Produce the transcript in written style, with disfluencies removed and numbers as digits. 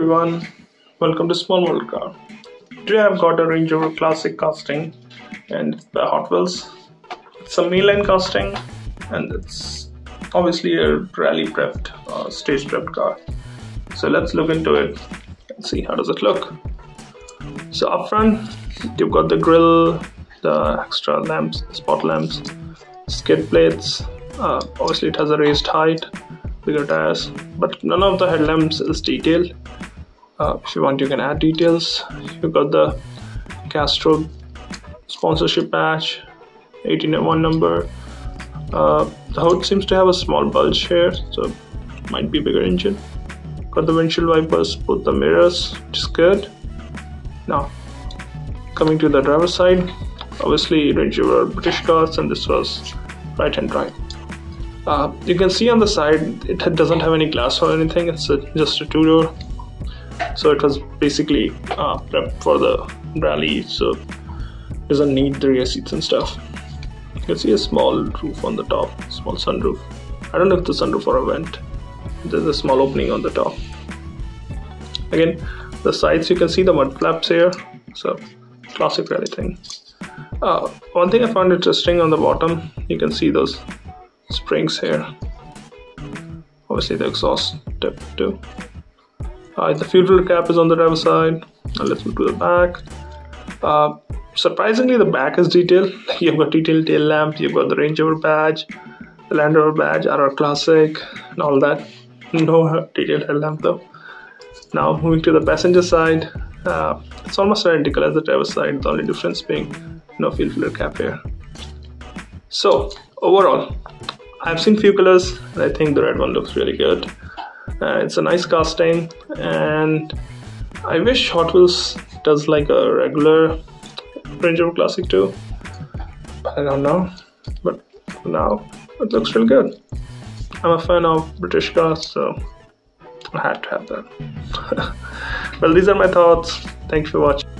everyone, welcome to Small World Car. Today I've got a Range Rover Classic casting and it's by Hotwheels. It's a mainline casting and it's obviously a rally prepped, stage prepped car. So let's look into it and see how does it look. So up front you've got the grille, the extra lamps, spot lamps, skid plates. Obviously it has a raised height, bigger tires, but none of the headlamps is detailed. If you want, you can add details. You've got the Castro sponsorship patch, 1801 number. The hood seems to have a small bulge here, so it might be a bigger engine. Got the windshield wipers, both the mirrors, which is good. Now, coming to the driver's side, obviously Range Rover British cars, and this was right-hand drive. You can see on the side it doesn't have any glass or anything. It's just a two-door, so it was basically prepped for the rally, so it doesn't need the rear seats and stuff. You can see a small roof on the top, small sunroof. I don't know if the sunroof or a vent. There's a small opening on the top. Again, the sides, you can see the mud flaps here, so classic rally thing. One thing I found interesting on the bottom, you can see those springs here. Obviously the exhaust tip too. The fuel filter cap is on the driver's side. Now let's move to the back. Surprisingly, the back is detailed. You've got detailed tail lamp, you've got the Range Rover badge, the Land Rover badge, RR Classic, and all that. No detailed headlamp though. Now moving to the passenger side, it's almost identical as the driver's side, the only difference being no fuel filter cap here. So overall, I've seen few colors and I think the red one looks really good. It's a nice casting, and I wish Hot Wheels does like a regular Range Rover Classic too, but I don't know. But for now, it looks really good. I'm a fan of British cars, so I had to have that. Well, these are my thoughts. Thanks for watching.